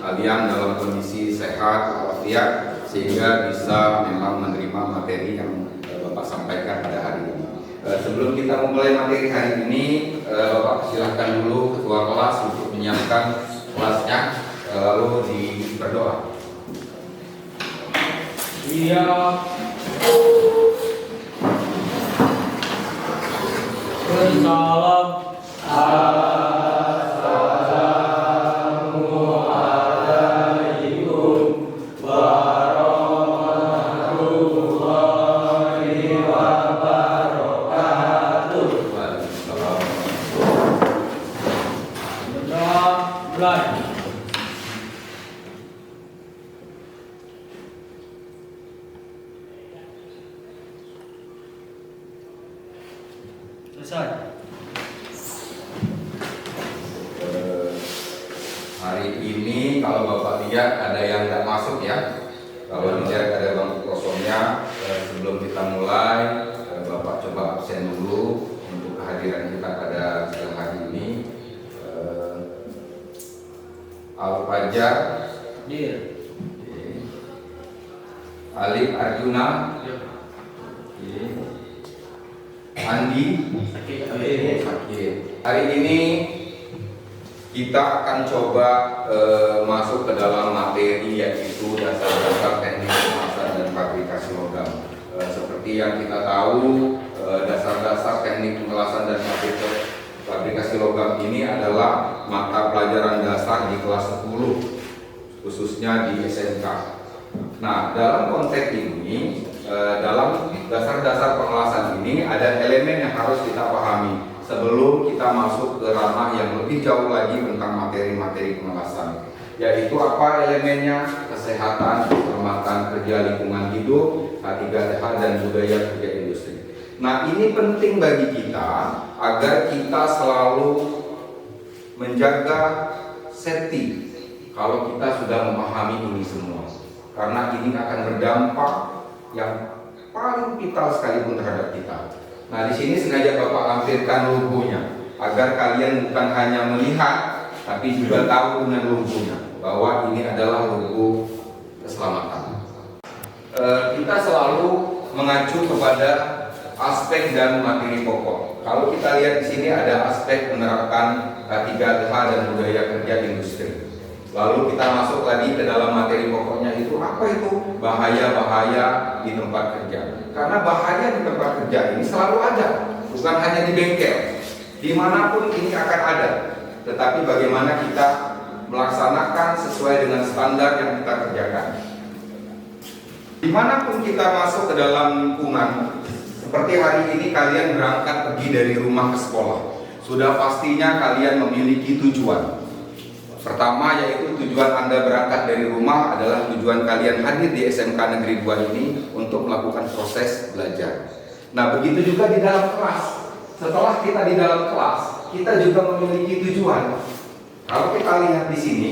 kalian dalam kondisi sehat walafiat sehingga bisa memang menerima materi yang Bapak sampaikan pada hari ini. Sebelum kita memulai materi hari ini, Bapak silahkan dulu ketua kelas untuk menyiapkan kelasnya, lalu berdoa. Iya. Salam. Hari ini kalau Bapak lihat ada yang nggak masuk ya. Kalau dilihat ada bangku kosongnya, sebelum kita mulai Bapak coba absen dulu untuk kehadiran kita pada siang hari ini. Al-Fajar, Alif Arjuna, Andi, sakit. Hari ini kita akan coba masuk ke dalam materi yaitu dasar-dasar teknik pengelasan dan fabrikasi logam. Seperti yang kita tahu, dasar-dasar teknik pengelasan dan fabrikasi logam ini adalah mata pelajaran dasar di kelas 10, khususnya di SMK. Nah, dalam konteks ini, dalam dasar-dasar pengelasan ini ada elemen yang harus kita pahami sebelum kita masuk ke ranah yang lebih jauh lagi tentang materi-materi pengelasan, yaitu apa elemennya: kesehatan, keselamatan kerja, lingkungan hidup, K3TH, dan budaya kerja industri. Nah, ini penting bagi kita agar kita selalu menjaga safety kalau kita sudah memahami ini semua, karena ini akan berdampak yang paling vital sekalipun terhadap kita. Nah, di sini sengaja Bapak lampirkan logonya agar kalian bukan hanya melihat tapi juga tahu dengan logonya bahwa ini adalah logo keselamatan. Kita selalu mengacu kepada aspek dan materi pokok. Kalau kita lihat di sini ada aspek menerapkan K3TH dan budaya kerja industri. Lalu kita masuk lagi ke dalam materi pokoknya, itu apa itu? Bahaya-bahaya di tempat kerja. Karena bahaya di tempat kerja ini selalu ada, bukan hanya di bengkel. Dimanapun ini akan ada. Tetapi bagaimana kita melaksanakan sesuai dengan standar yang kita kerjakan. Dimanapun kita masuk ke dalam lingkungan, seperti hari ini kalian berangkat pergi dari rumah ke sekolah, sudah pastinya kalian memiliki tujuan. Pertama, yaitu tujuan Anda berangkat dari rumah adalah tujuan kalian hadir di SMK Negeri 2 ini untuk melakukan proses belajar. Nah, begitu juga di dalam kelas. Setelah kita di dalam kelas, kita juga memiliki tujuan. Kalau kita lihat di sini,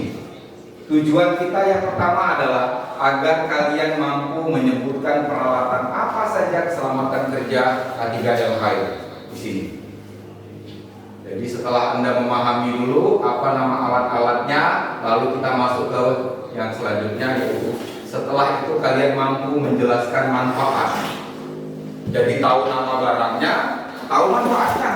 tujuan kita yang pertama adalah agar kalian mampu menyebutkan peralatan apa saja keselamatan kerja K3LH di sini. Jadi setelah Anda memahami dulu apa nama alat-alatnya, lalu kita masuk ke yang selanjutnya, yaitu setelah itu kalian mampu menjelaskan manfaat. Jadi tahu nama barangnya, tahu manfaatnya.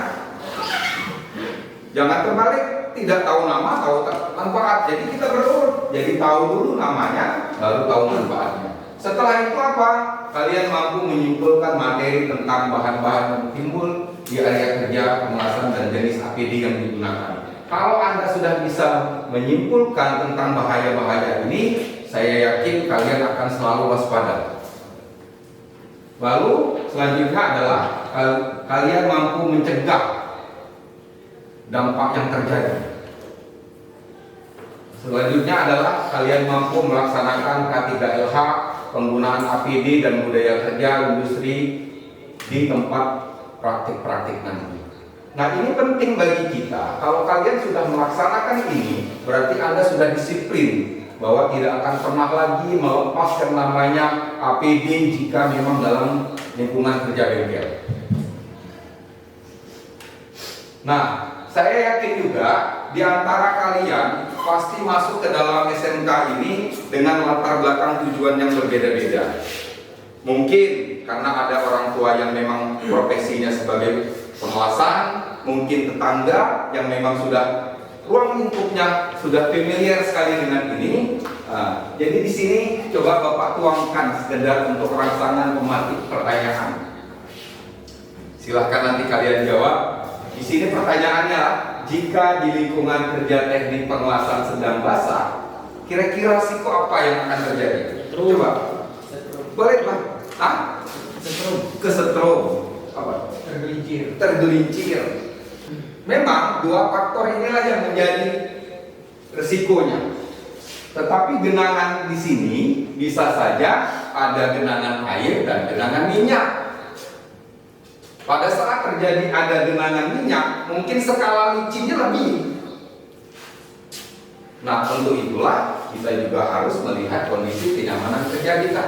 Jangan terbalik, tidak tahu nama, tahu manfaat. Jadi kita berurut. Jadi tahu dulu namanya, lalu tahu manfaatnya. Setelah itu apa? Kalian mampu menyimpulkan materi tentang bahan-bahan yang timbul di area kerja, pengelasan, dan jenis APD yang digunakan. Kalau Anda sudah bisa menyimpulkan tentang bahaya-bahaya ini, saya yakin kalian akan selalu waspada. Lalu selanjutnya adalah kalian mampu mencegah dampak yang terjadi. Selanjutnya adalah kalian mampu melaksanakan K3LH, penggunaan APD dan budaya kerja industri di tempat praktik-praktik nanti. Nah, ini penting bagi kita. Kalau kalian sudah melaksanakan ini, berarti Anda sudah disiplin bahwa tidak akan pernah lagi melepas yang namanya APD jika memang dalam lingkungan kerja bengkel. Nah, saya yakin juga di antara kalian pasti masuk ke dalam SMK ini dengan latar belakang tujuan yang berbeda-beda. Mungkin karena ada orang tua yang memang profesinya sebagai pengawasan, mungkin tetangga yang memang sudah ruang lingkupnya sudah familiar sekali dengan ini. Jadi di sini coba Bapak tuangkan sekedar untuk rangsangan pematik pertanyaan. Silahkan nanti kalian jawab. Di sini pertanyaannya, jika di lingkungan kerja teknik pengawasan sedang basah, kira-kira risiko apa yang akan terjadi? Coba. Boleh Pak? Kesetrum. Apa? Tergelincir. Memang dua faktor inilah yang menjadi resikonya. Tetapi genangan di sini bisa saja ada genangan air dan genangan minyak. Pada saat terjadi ada genangan minyak, mungkin skala licinnya lebih. Nah, untuk itulah kita juga harus melihat kondisi kenyamanan kerja kita.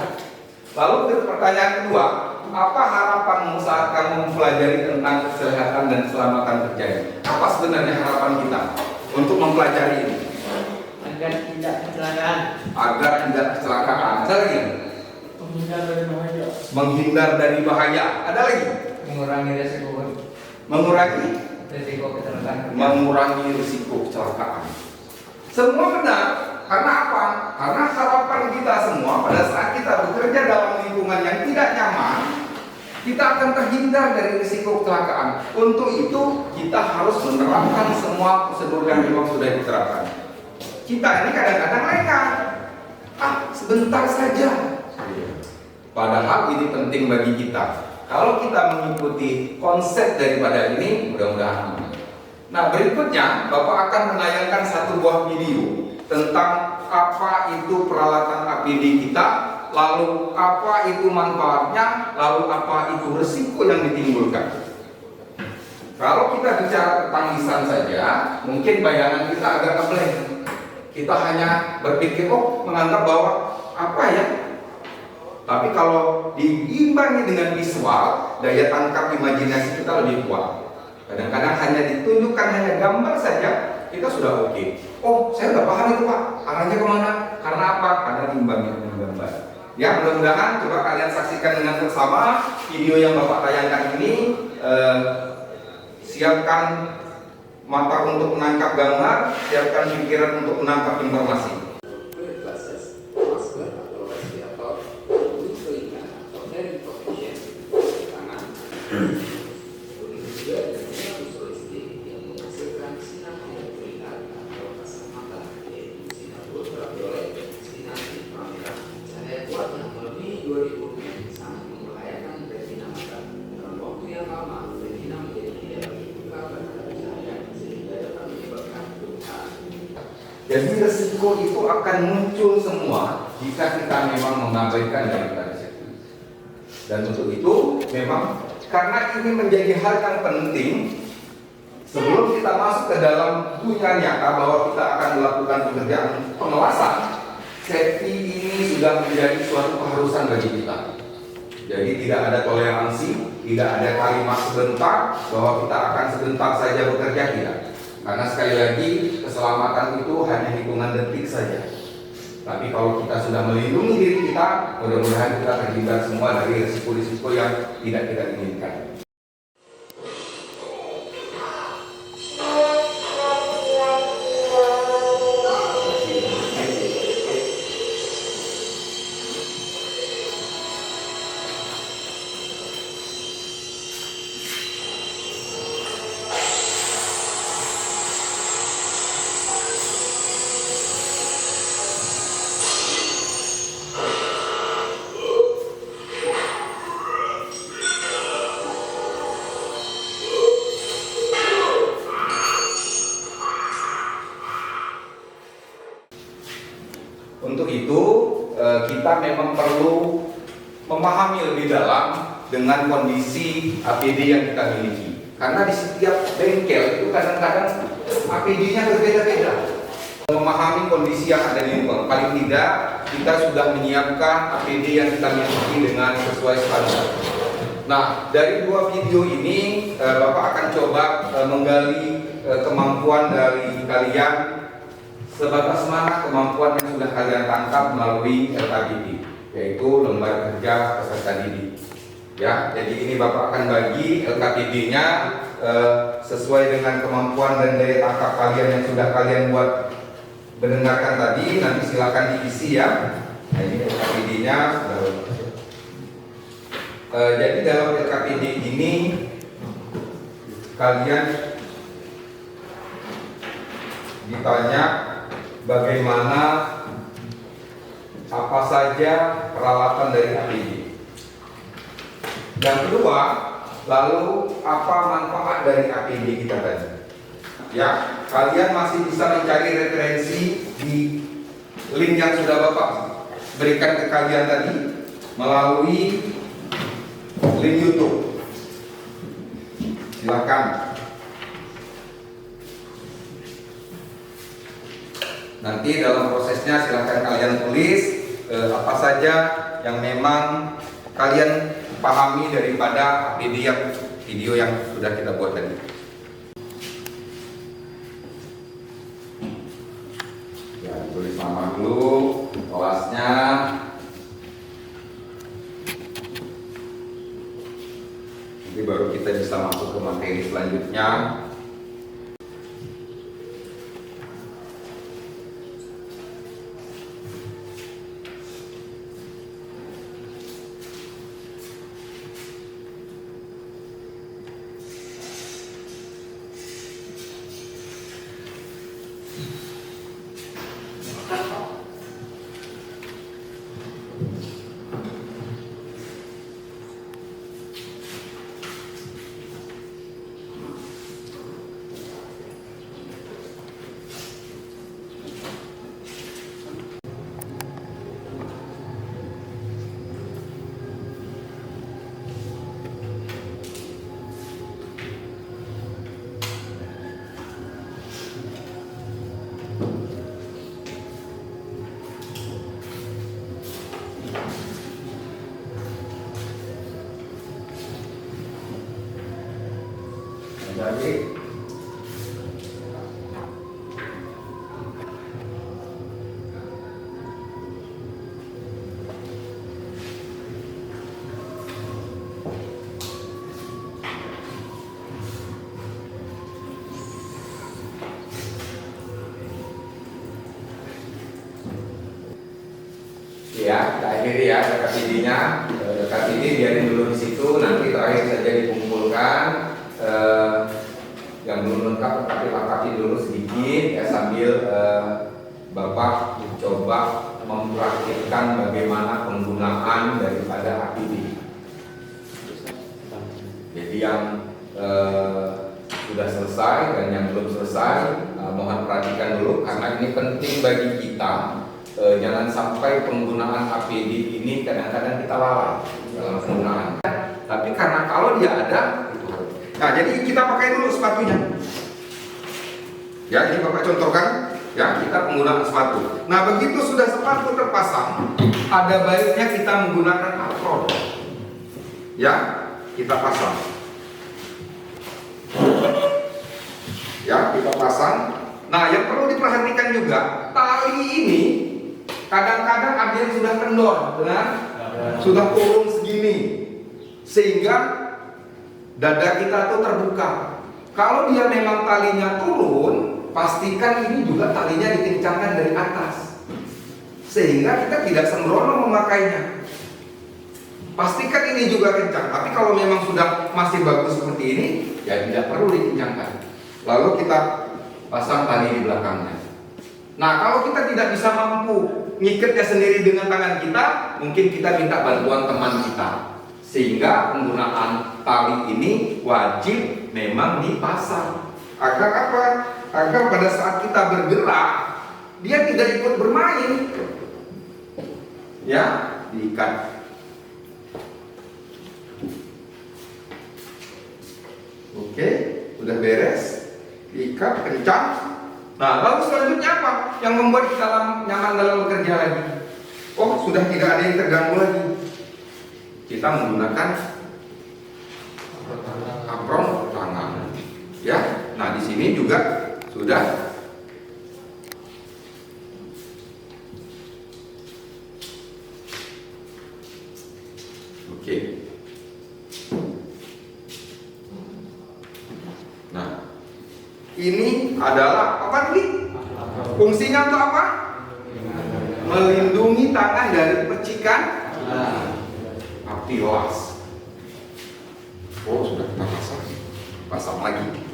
Lalu pertanyaan kedua, apa harapanmu saat kamu mempelajari tentang kesehatan dan keselamatan kerja ini? Apa sebenarnya harapan kita untuk mempelajari ini? Agar tidak kecelakaan. Agar tidak kecelakaan. Ada lagi? Menghindar dari bahaya. Menghindar dari bahaya. Ada lagi? Mengurangi resiko kecelakaan. Mengurangi risiko kecelakaan. Semua benar. Karena apa? Karena harapan kita semua pada saat kita bekerja dalam lingkungan yang tidak nyaman, kita akan terhindar dari risiko kecelakaan. Untuk itu kita harus menerapkan semua prosedur yang memang sudah diterapkan. Kita ini kadang-kadang lengah. Sebentar saja. Padahal ini penting bagi kita. Kalau kita mengikuti konsep daripada ini, mudah-mudahan aman. Nah, berikutnya Bapak akan menayangkan satu buah video tentang apa itu peralatan APD kita, lalu apa itu manfaatnya, lalu apa itu risiko yang ditimbulkan. Kalau kita bicara tentang lisan saja, mungkin bayangan kita agak ngeblank. Kita hanya berpikir, menganggap bahwa apa ya? Tapi kalau diimbangi dengan visual, daya tangkap imajinasi kita lebih kuat. Kadang-kadang hanya ditunjukkan hanya gambar saja, kita sudah oke. Saya nggak paham itu Pak, arahnya kemana? Karena apa? Karena diimbangi dengan gambar. Ya, mudah-mudahan coba kalian saksikan dengan bersama video yang Bapak tayangkan ini. Siapkan mata untuk menangkap gambar, siapkan pikiran untuk menangkap informasi. Jadi resiko itu akan muncul semua jika kita memang mengabaikan daripada situ. Dan untuk itu memang karena ini menjadi hal yang penting, sebelum kita masuk ke dalam dunia nyata bahwa kita akan melakukan pekerjaan pengawasan, safety ini sudah menjadi suatu keharusan bagi kita. Jadi tidak ada toleransi, tidak ada kalimat sebentar bahwa kita akan sebentar saja bekerja, tidak. Karena sekali lagi keselamatan itu hanya hitungan detik saja. Tapi kalau kita sudah melindungi diri kita, mudah-mudahan kita terhindar semua dari risiko-risiko yang tidak kita inginkan. Untuk itu kita memang perlu memahami lebih dalam dengan kondisi APD yang kita miliki. Karena di setiap bengkel itu kadang-kadang APD-nya berbeda-beda. Memahami kondisi yang ada di lingkungan. Paling tidak kita sudah menyiapkan APD yang kita miliki dengan sesuai standar. Nah, dari dua video ini Bapak akan coba menggali kemampuan dari kalian sebatas mana kemampuan yang sudah kalian tangkap melalui LKDD, yaitu lembar kerja peserta didik. Ya, jadi ini Bapak akan bagi LKDD-nya sesuai dengan kemampuan dan daya tangkap kalian yang sudah kalian buat mendengarkan tadi. Nanti silakan diisi ya. Nah, ini LKDD-nya. Jadi dalam LKDD ini kalian ditanya bagaimana, apa saja peralatan dari APD. Yang kedua, lalu apa manfaat dari APD kita tadi? Ya, kalian masih bisa mencari referensi di link yang sudah Bapak berikan ke kalian tadi melalui link YouTube. Silakan. Nanti dalam prosesnya silakan kalian tulis apa saja yang memang kalian pahami daripada video yang sudah kita buat tadi. Ya, tulis nama dulu, kelasnya. Nanti baru kita bisa masuk ke materi selanjutnya. Jadi ya, kita akhiri ya dekat ID-nya. Dekat ini biarin dulu di situ, nanti terakhir saja dikumpulkan. Yang belum lengkap tapi lengkapi dulu sedikit ya, sambil Bapak mencoba mempraktikkan bagaimana penggunaan daripada APD. Jadi yang sudah selesai dan yang belum selesai mohon perhatikan dulu karena ini penting bagi kita. Jangan sampai penggunaan APD ini kadang-kadang kita lalai dalam penggunaan. Tapi karena kalau dia ada, nah jadi kita pakai dulu sepatunya. Ya, ini Bapak contohkan. Ya, kita penggunaan sepatu. Nah, begitu sudah sepatu terpasang, ada baiknya kita menggunakan apron. Ya, kita pasang. Ya, kita pasang. Nah, yang perlu diperhatikan juga, tali ini kadang-kadang ada yang sudah kendor, benar? Sudah turun segini, sehingga dada kita tuh terbuka. Kalau dia memang talinya turun, pastikan ini juga talinya dikencangkan dari atas, sehingga kita tidak sembrono memakainya. Pastikan ini juga kencang. Tapi kalau memang sudah masih bagus seperti ini, ya tidak perlu dikencangkan. Lalu kita pasang tali di belakangnya. Nah, kalau kita tidak bisa mampu ngikatnya sendiri dengan tangan kita, mungkin kita minta bantuan teman kita. Sehingga penggunaan tali ini wajib memang dipasang. Agar apa? Agar pada saat kita bergerak, dia tidak ikut bermain. Ya, diikat. Oke, udah beres. Diikat kencang. Nah, lalu selanjutnya apa? Yang membuat kita nyaman dalam bekerja lagi? Oh, sudah tidak ada yang terganggu lagi. Kita menggunakan apron tangan. Ya, Nah, di sini juga sudah. Oke. Nah, ini adalah apa tadi? Fungsinya untuk apa? Melindungi tangan dari percikan api las. Oh, sudah kita pasang lagi.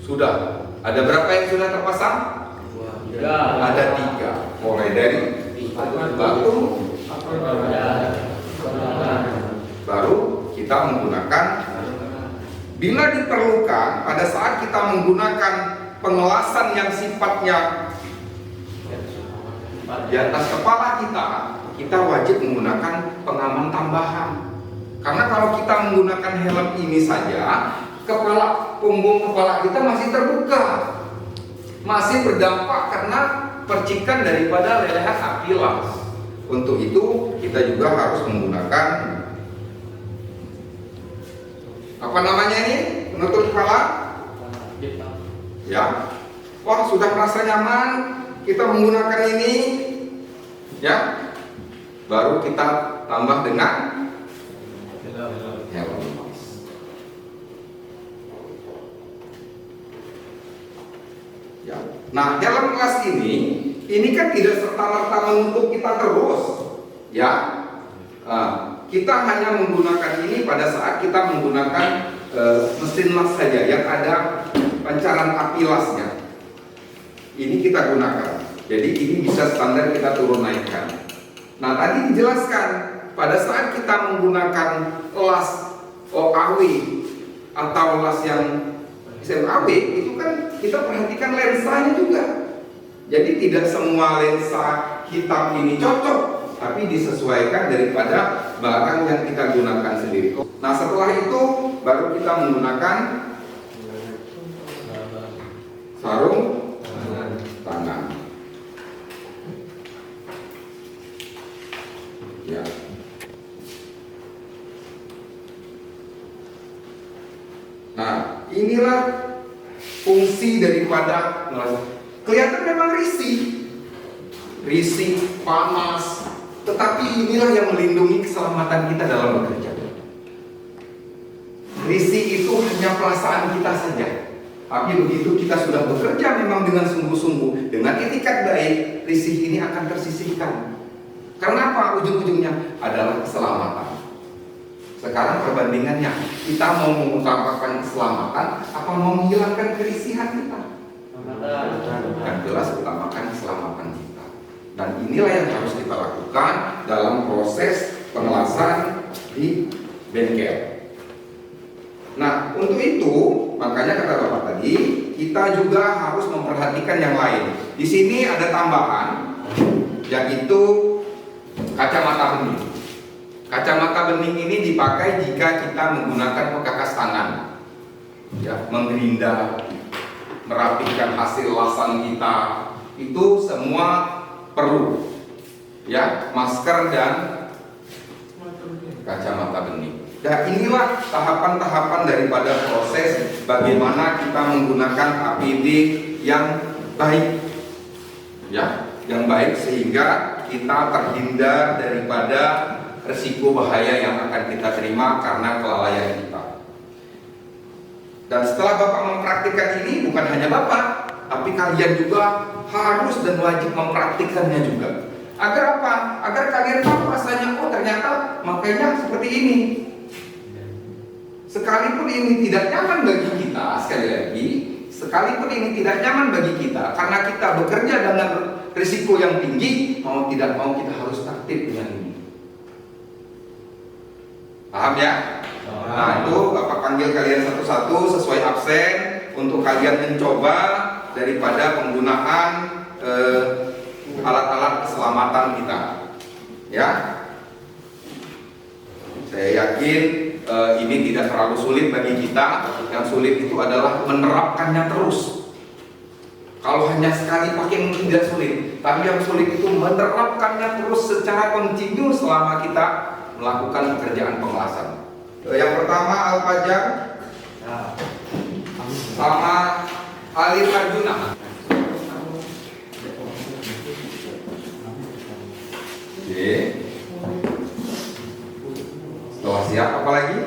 Sudah. Ada berapa yang sudah terpasang? Ada 3. Mulai dari batu, baru kita menggunakan. Bila diperlukan, pada saat kita menggunakan pengelasan yang sifatnya di atas kepala kita wajib menggunakan pengaman tambahan. Karena kalau kita menggunakan helm ini saja, punggung kepala kita masih terbuka, masih berdampak karena percikan daripada lelehan api las. Untuk itu kita juga harus menggunakan apa namanya ini, penutup kepala. Ya, wah sudah merasa nyaman kita menggunakan ini, ya. Baru kita tambah dengan helm. Ya. Nah, helm las ini kan tidak serta-merta menutup kita terus, ya. Kita hanya menggunakan ini pada saat kita menggunakan mesin las saja yang ada pancaran api lasnya. Ini kita gunakan. Jadi ini bisa standar kita turun naikkan. Nah, tadi dijelaskan pada saat kita menggunakan las OAW atau las yang SMAW itu kan kita perhatikan lensanya juga. Jadi tidak semua lensa hitam ini cocok, tapi disesuaikan daripada barang yang kita gunakan sendiri. Nah, setelah itu baru kita menggunakan sarung tangan. Ya. Nah, inilah fungsi daripada kelihatan memang risih, panas, tetapi inilah yang melindungi keselamatan kita dalam bekerja. Risih itu hanya perasaan kita saja. Tapi begitu kita sudah bekerja memang dengan sungguh-sungguh, dengan itikat baik, risih ini akan tersisihkan. Karena apa? Ujung-ujungnya adalah keselamatan. Sekarang perbandingannya, kita mau mengutamakan keselamatan, apa mau menghilangkan kerisihan kita? Yang jelas utamakan keselamatan kita. Dan inilah yang harus kita lakukan dalam proses pengelasan di bengkel. Nah, untuk itu makanya kata Bapak tadi, kita juga harus memperhatikan yang lain. Di sini ada tambahan, yaitu kacamata bening. Kacamata bening ini dipakai jika kita menggunakan pekakas tangan, ya, menggerinda, merapikan hasil lasan kita, itu semua perlu, ya, masker dan kacamata bening. Nah, inilah tahapan-tahapan daripada proses bagaimana kita menggunakan APD yang baik, ya, yang baik sehingga kita terhindar daripada risiko bahaya yang akan kita terima karena kelalaian kita. Dan setelah Bapak mempraktikkan ini, bukan hanya Bapak, tapi kalian juga harus dan wajib mempraktikkannya juga. Agar apa? Agar kalian tahu rasanya, oh ternyata makanya seperti ini. Sekalipun ini tidak nyaman bagi kita, sekali lagi, sekalipun ini tidak nyaman bagi kita, karena kita bekerja dengan risiko yang tinggi, mau tidak mau kita harus aktif dengan ini. Paham ya? Nah, itu Bapak panggil kalian satu-satu sesuai absen untuk kalian mencoba daripada penggunaan alat-alat keselamatan kita. Ya, saya yakin ini tidak terlalu sulit bagi kita. Yang sulit itu adalah menerapkannya terus. Kalau hanya sekali pakai mungkin tidak sulit, tapi yang sulit itu menerapkannya terus secara kontinu selama kita melakukan pekerjaan pengelasan. Yang pertama, Al-Fajr, sama Alif Arjuna. Oke. Setelah siap apa lagi?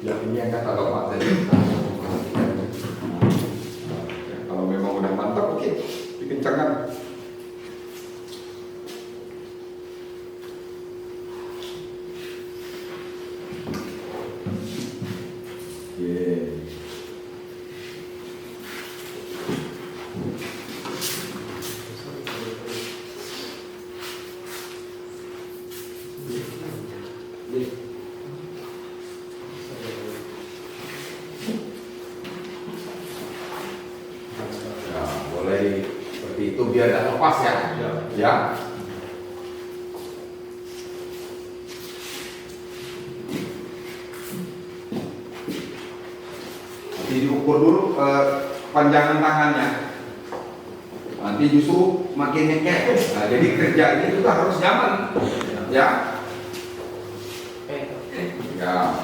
Ya, ini yang kata Bapak tadi. Kalau memang udah mantap, oke, dikencangkan. Oke. Ya, boleh seperti itu biar tidak lepas ya. Ya. Nanti diukur dulu panjangan tangannya. Nanti justru makin ngekek. Nah, jadi kerja ini juga harus nyaman. Ya. Ya.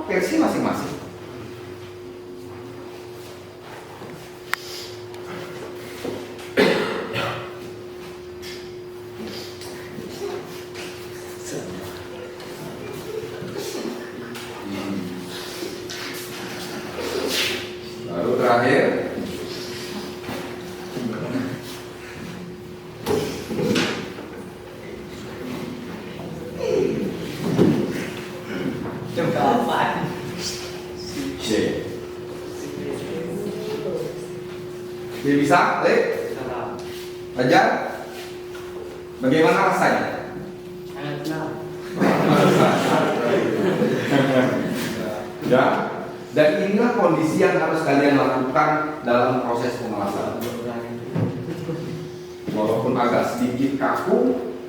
Versi masing-masing. Lalu terakhir Kapan? C. Dia bisa, Ajar. Bagaimana rasanya? Sangat senang. Ya. Dan inilah kondisi yang harus kalian lakukan dalam proses pemalasan. Walaupun agak sedikit kaku,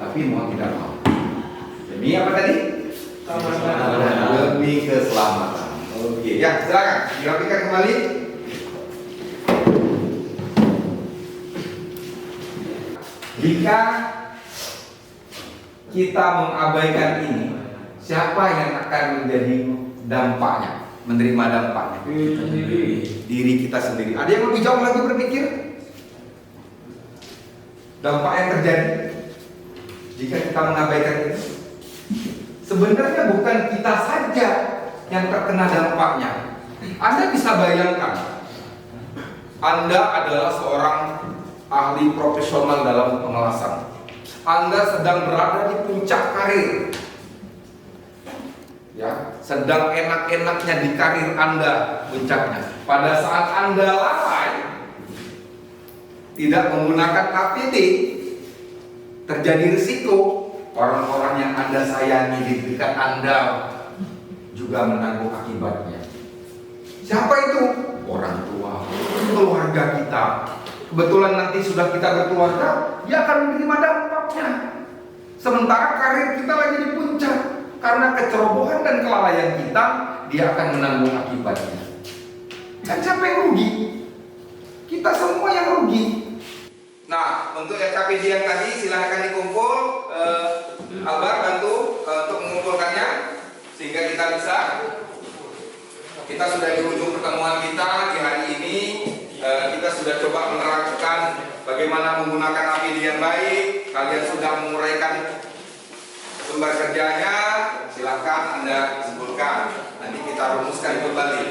tapi mau tidak mau. Demi apa tadi? Demi keselamatan. Oke, ya silakan dirapikan kembali. Jika kita mengabaikan ini, siapa yang akan menjadi dampaknya? Menerima dampaknya? Diri kita sendiri. Ada yang lebih jauh lagi berpikir? Dampak yang terjadi jika kita mengabaikan ini? Sebenarnya bukan kita saja yang terkena dampaknya. Anda bisa bayangkan, Anda adalah seorang ahli profesional dalam pengelasan. Anda sedang berada di puncak karir, ya, sedang enak-enaknya di karir Anda puncaknya. Pada saat Anda lalai, tidak menggunakan APD, terjadi risiko. Orang-orang yang Anda sayangi di dekat Anda juga menanggung akibatnya. Siapa itu? Orang tua, keluarga kita. Kebetulan nanti sudah kita berkeluarga, dia akan menerima dampaknya. Sementara karir kita lagi di puncak. Karena kecerobohan dan kelalaian kita, dia akan menanggung akibatnya. Kan siapa yang rugi? Kita semua yang rugi. Nah, untuk SKPD yang tadi silahkan dikumpul. Albar bantu untuk mengumpulkannya sehingga kita bisa. Kita sudah di ujung pertemuan kita di hari ini. Kita sudah coba menerapkan bagaimana menggunakan APD yang baik. Kalian sudah menguraikan sumber kerjanya. Silahkan Anda simpulkan. Nanti kita rumuskan kembali.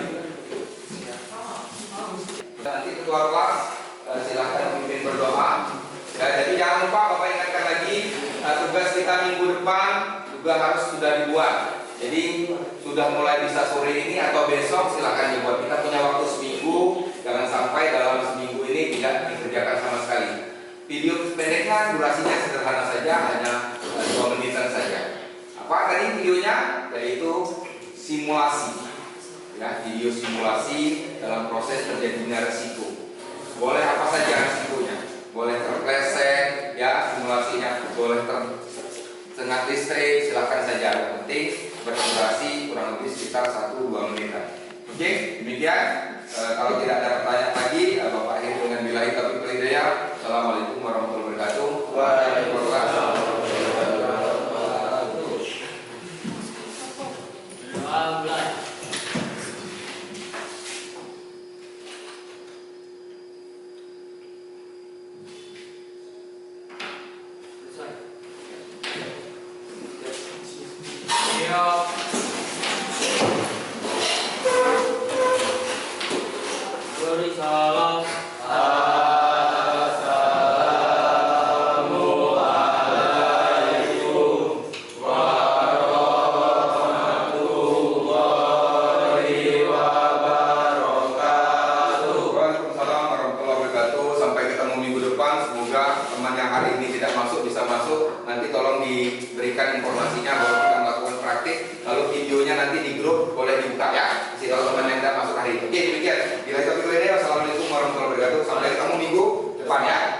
Nanti ketua kelas silahkan memimpin berdoa. Jadi jangan lupa Bapak ingatkan lagi, tugas kita minggu depan juga harus sudah dibuat. Jadi sudah mulai bisa sore ini atau besok silahkan dibuat. Kita punya waktu seminggu. sampai dalam seminggu ini tidak dikerjakan sama sekali. Video pendeknya durasinya sederhana saja, hanya 2 menitan saja. Apa tadi videonya? Yaitu simulasi, ya, video simulasi dalam proses terjadinya resiko. Boleh apa saja resikonya, boleh terpleset, ya, simulasinya boleh tersengat listrik, silakan saja. Yang penting berdurasi kurang lebih sekitar 1-2 menitan. Oke, demikian. Kalau tidak ada pertanyaan lagi, Bapak akhiri dengan billahi taufiq wal hidayah. Assalamualaikum warahmatullahi wabarakatuh. Waalaikumsalam. Diberikan informasinya bahwa kita melakukan praktik, lalu videonya nanti di grup boleh dibuka ya. Jadi kalau teman yang tidak masuk hari ini. Oke, demikian. Bila itu, Assalamualaikum warahmatullahi wabarakatuh. Sampai ketemu minggu depan ya.